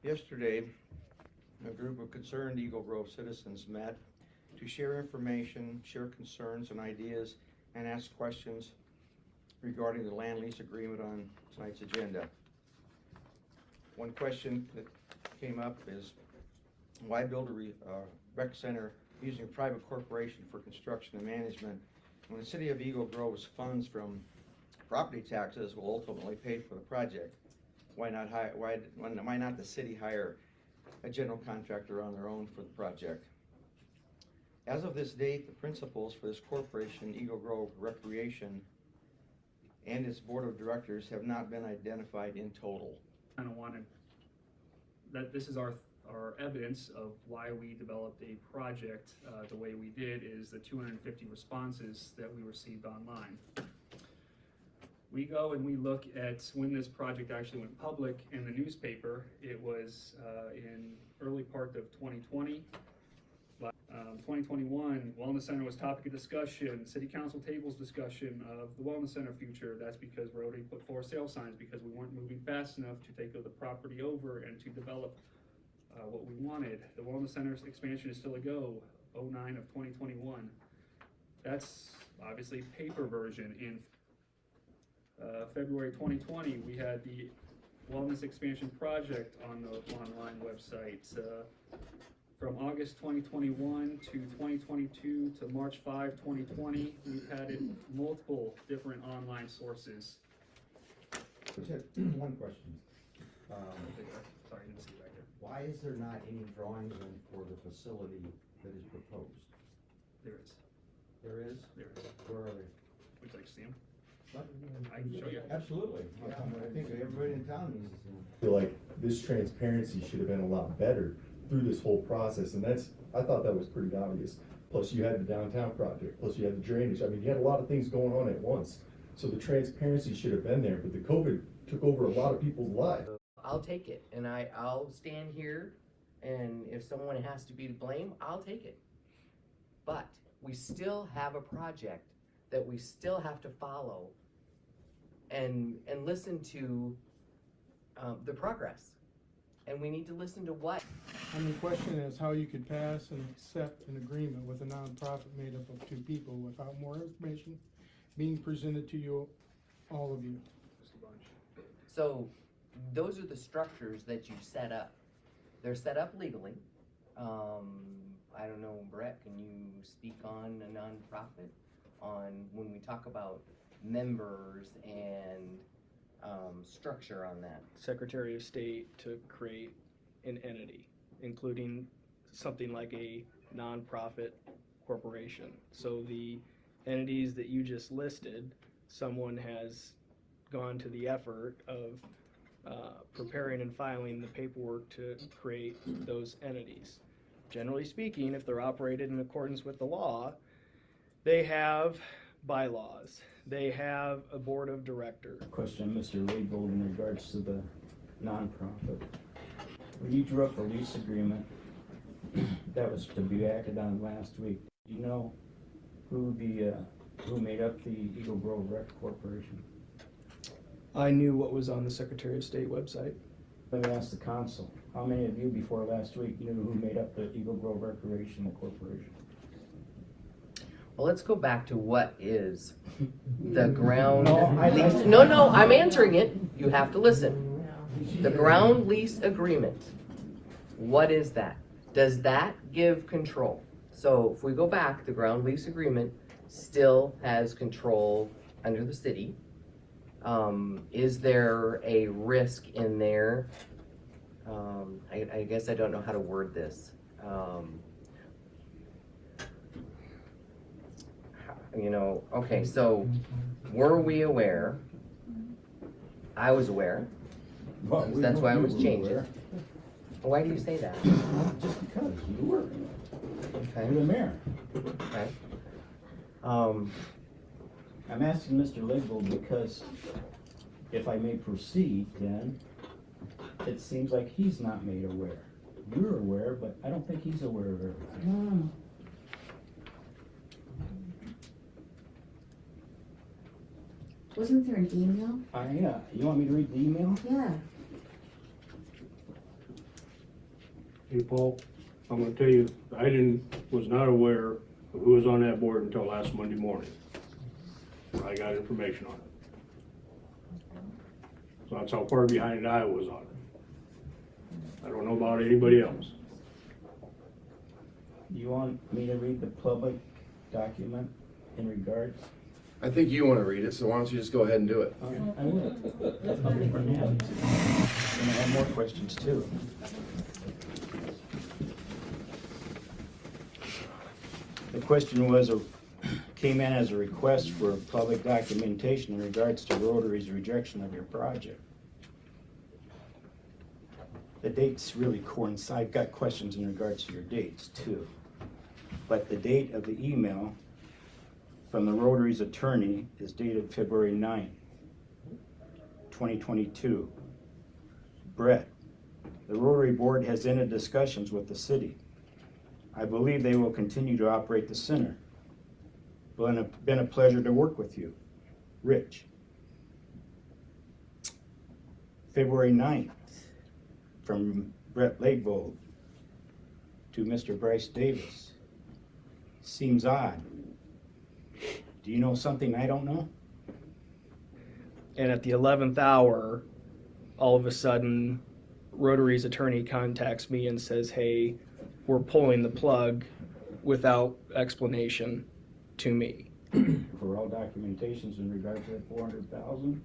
Yesterday, a group of concerned Eagle Grove citizens met to share information, share concerns and ideas, and ask questions regarding the land lease agreement on tonight's agenda. One question that came up is, why build a rec center using a private corporation for construction and management when the city of Eagle Grove's funds from property taxes will ultimately pay for the project? Why not the city hire a general contractor on their own for the project? As of this date, the principals for this corporation, Eagle Grove Recreation, and its board of directors have not been identified in total. Kind of wanted that this is our evidence of why we developed a project the way we did is the 250 responses that we received online. We go and we look at when this project actually went public in the newspaper. It was in early part of 2020. 2021, Wellness Center was topic of discussion. City Council tables discussion of the Wellness Center future. That's because we already put for sale signs because we weren't moving fast enough to take the property over and to develop what we wanted. The Wellness Center's expansion is still a go, 09 of 2021. That's obviously paper version. In February 2020, we had the Wellness Expansion Project on the online website. From August 2021 to 2022 to March 5, 2020, we've had it multiple different online sources. One question. Sorry, I didn't see right here. Why is there not any drawings in for the facility that is proposed? There is. There is? There is. Where are they? Would you like to see them? What? I can show you. Absolutely. I think everybody in town needs to see them. I feel like this transparency should have been a lot better through this whole process, and I thought that was pretty obvious. Plus you had the downtown project, plus you had the drainage. I mean, you had a lot of things going on at once. So the transparency should have been there, but the COVID took over a lot of people's lives. I'll take it, and I'll stand here, and if someone has to be to blame, I'll take it. But we still have a project that we still have to follow and listen to the progress. And we need to listen to what? And the question is how you could pass and accept an agreement with a nonprofit made up of two people without more information being presented to you, all of you. So those are the structures that you set up. They're set up legally. I don't know, Brett, can you speak on a nonprofit on when we talk about members and structure on that? Secretary of State to create an entity, including something like a nonprofit corporation. So the entities that you just listed, someone has gone to the effort of preparing and filing the paperwork to create those entities. Generally speaking, if they're operated in accordance with the law, they have bylaws. They have a board of directors. Question, Mr. Leibold, in regards to the nonprofit. When you drew up a lease agreement that was to be acted on last week, do you know who made up the Eagle Grove Rec Corporation? I knew what was on the Secretary of State website. Let me ask the council, how many of you before last week knew who made up the Eagle Grove Recreation Corporation? Well, let's go back to what is the ground lease. lease. No, I'm answering it. You have to listen. The ground lease agreement. What is that? Does that give control? So if we go back, the ground lease agreement still has control under the city. Is there a risk in there? I guess I don't know how to word this. Okay, so were we aware? I was aware. Well, That's why I was you changing. were. Why do you say that? Just because you were. Okay. You're the mayor. Okay. I'm asking Mr. Leibold because if I may proceed, then it seems like he's not made aware. You're aware, but I don't think he's aware of everything. Wasn't there an email? Yeah. You want me to read the email? Yeah. Hey, Paul, I'm gonna tell you, was not aware of who was on that board until last Monday morning. I got information on it. So that's how far behind I was on it. I don't know about anybody else. You want me to read the public document in regards? I think you wanna read it, so why don't you just go ahead and do it? I will. I'll be more than happy to. And I have more questions too. The question came in as a request for public documentation in regards to Rotary's rejection of your project. The dates really coincide. I've got questions in regards to your dates too. But the date of the email from the Rotary's attorney is dated February 9th, 2022. Brett, the Rotary Board has ended discussions with the city. I believe they will continue to operate the center. Been a pleasure to work with you. Rich. February 9th, from Brett Lakevold to Mr. Bryce Davis. Seems odd. Do you know something I don't know? And at the 11th hour, all of a sudden, Rotary's attorney contacts me and says, hey, we're pulling the plug without explanation to me. For all documentations in regards to that 400,000,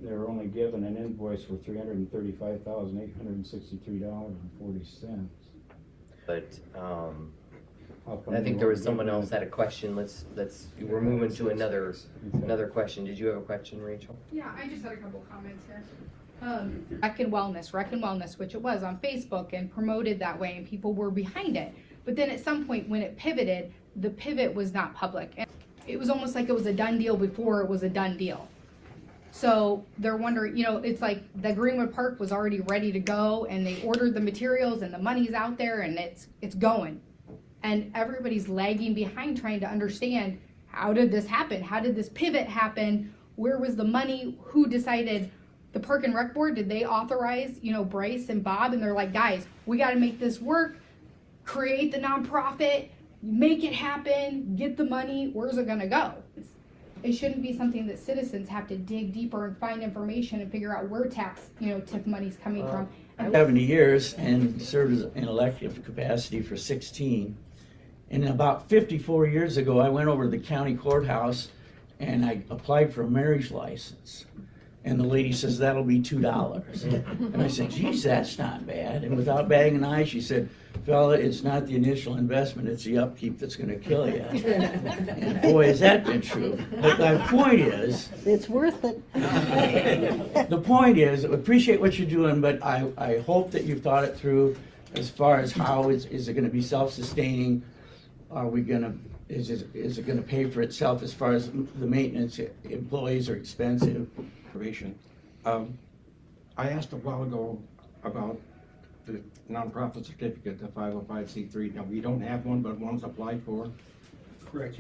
they were only given an invoice for $335,863.40. But, How come I they think there was weren't someone given else had a question. We're moving to another question. Did you have a question, Rachel? Yeah, I just had a couple comments here. Rec and Wellness, which it was on Facebook and promoted that way, and people were behind it. But then at some point when it pivoted, the pivot was not public. And it was almost like it was a done deal before it was a done deal. So they're wondering, it's like the Greenwood Park was already ready to go, and they ordered the materials and the money's out there and it's going. And everybody's lagging behind trying to understand, how did this happen? How did this pivot happen? Where was the money? Who decided? The Park and Rec Board, did they authorize, Bryce and Bob? And they're like, guys, we got to make this work, create the nonprofit, make it happen, get the money. Where's it going to go? It shouldn't be something that citizens have to dig deeper and find information and figure out where tax, TIF money's coming from. 70 years and served as an elective capacity for 16. And about 54 years ago, I went over to the county courthouse and I applied for a marriage license. And the lady says, that'll be $2. And I said, geez, that's not bad. And without batting an eye, she said, fella, it's not the initial investment, it's the upkeep that's gonna kill you. And boy, has that been true. But the point is, It's worth it. the point is, appreciate what you're doing, but I hope that you've thought it through as far as how is it gonna be self-sustaining? Are we gonna, is it gonna pay for itself as far as the maintenance? Employees are expensive. I asked a while ago about the nonprofit certificate, the 505c3. Now, we don't have one, but one's applied for. Correct,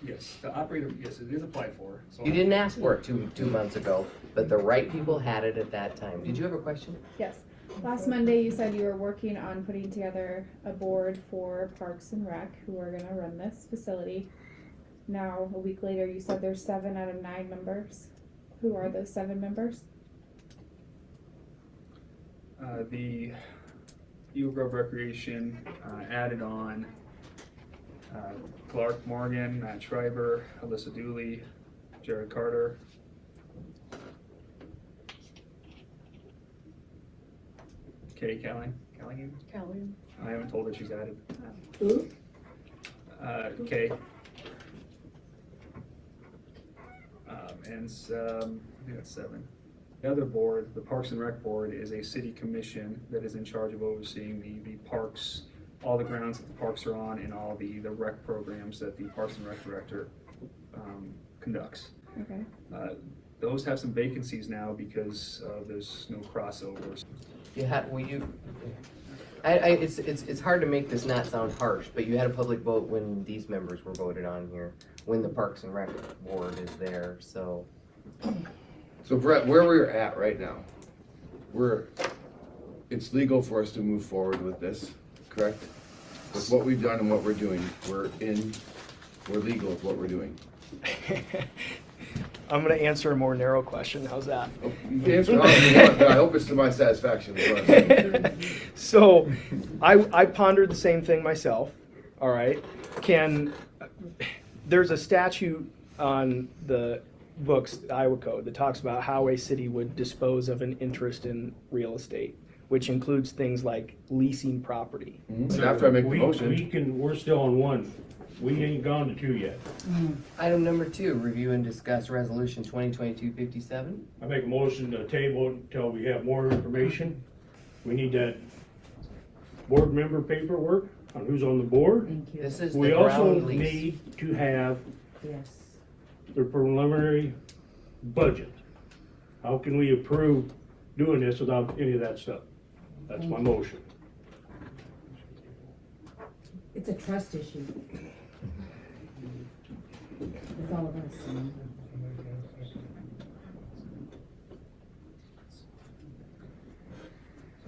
yes, the operator, yes, it is applied for. So You didn't ask for it two months ago, but the right people had it at that time. Did you have a question? Yes. Last Monday, you said you were working on putting together a board for Parks and Rec who are going to run this facility. Now, a week later, you said there's 7 out of 9 members. Who are those 7 members? The Eagle Grove Recreation added on Clark Morgan, Matt Schreiber, Alyssa Dooley, Jared Carter. Kay Calligan? I haven't told her she's added. Who? Kay. And I think that's 7. The other board, the Parks and Rec Board, is a city commission that is in charge of overseeing the parks, all the grounds that the parks are on, and all the rec programs that the Parks and Rec Director conducts. Okay. Those have some vacancies now because there's no crossovers. It's hard to make this not sound harsh, but you had a public vote when these members were voted on here, when the Parks and Rec Board is there, so. So Brett, where we're at right now, it's legal for us to move forward with this, correct? With what we've done and what we're doing, we're legal with what we're doing. I'm gonna answer a more narrow question. How's that? You can answer however you want, but I hope it's to my satisfaction. is what I'm saying. So, I pondered the same thing myself. All right, there's a statute on the books, the Iowa Code, that talks about how a city would dispose of an interest in real estate, which includes things like leasing property. And after I make the motion, We're still on one. We ain't gone to 2 yet. Item number 2, review and discuss resolution 2022-57. I make a motion to table it until we have more information. We need that board member paperwork on who's on the board. Thank you. This is the We also ground lease. need to have Yes. the preliminary budget. How can we approve doing this without any of that stuff? That's my motion. It's a trust issue. With all of us.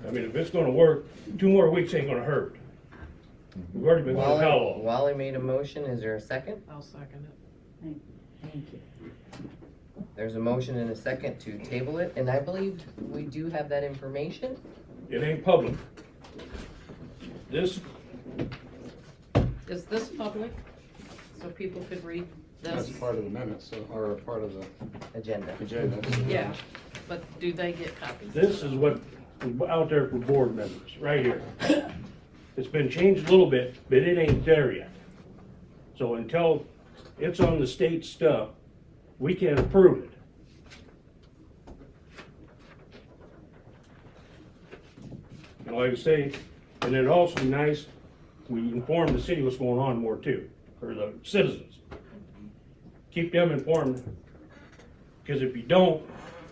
I mean, if it's gonna work, 2 more weeks ain't gonna hurt. We've already been going hell off. Wally made a motion, is there a second? I'll second it. Thank you. There's a motion and a second to table it, and I believe we do have that information. It ain't public. This, Is this public? So people could read That's this? part of the minutes, or part of the Agenda. agenda. Yeah, but do they get copies? this is what out there for board members, right here. It's been changed a little bit, but it ain't there yet. So until it's on the state stuff, we can't approve it. And like I say, and it'd also be nice, we inform the city what's going on more too, or the citizens. Keep them informed, because if you don't,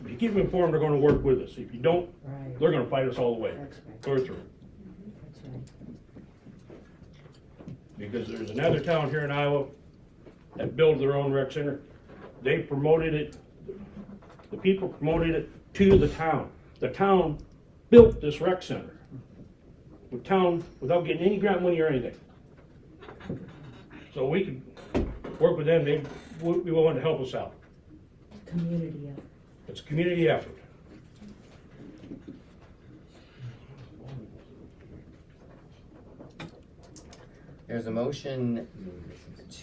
if you keep them informed, they're gonna work with us. If you don't, Right. they're gonna fight us all the way, That's right. clear through. That's right. Because there's another town here in Iowa that built their own rec center. They promoted it, the people promoted it to the town. The town built this rec center. The town, without getting any grant money or anything. So we could work with them, they would be willing to help us out. Community effort. It's a community effort. There's a motion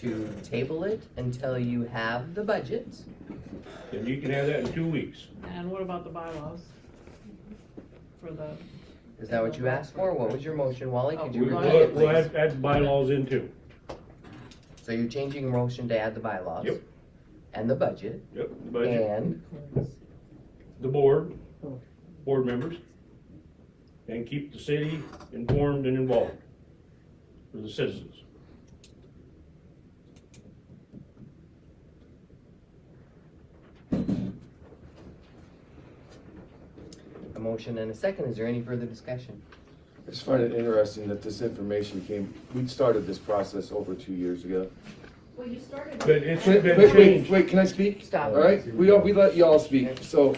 to table it until you have the budget. And you can have that in 2 weeks. And what about the bylaws? For the, Is that what you asked for? What was your motion, Wally? Could you We'll repeat it, we'll please? add bylaws in too. So you're changing your motion to add the bylaws? Yep. And the budget? Yep, the budget, And the board members, and keep the city informed and involved for the citizens. a motion and a second. Is there any further discussion? I just find it interesting that this information we started this process over 2 years ago. Well, you started. But it's Wait, been wait, changed. wait, can I speak? Stop. All right, we let y'all speak. So,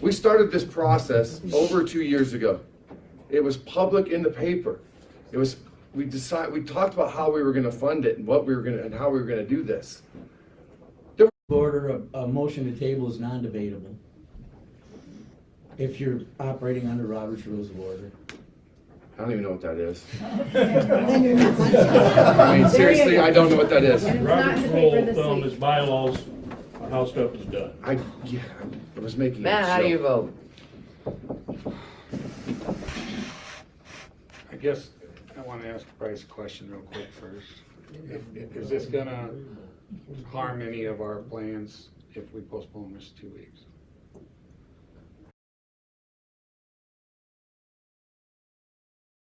we started this process over 2 years ago. It was public in the paper. It was, we talked about how we were gonna fund it and and how we were gonna do this. Order, a motion to table is non-debatable. If you're operating under Robert's Rules of Order. I don't even know what that is. I mean, seriously, I don't know what that is. Robert's rule of thumb is bylaws on how stuff is done. I was making a Matt, how do you joke. vote? I guess I want to ask Bryce a question real quick first. Is this gonna harm any of our plans if we postpone this 2 weeks?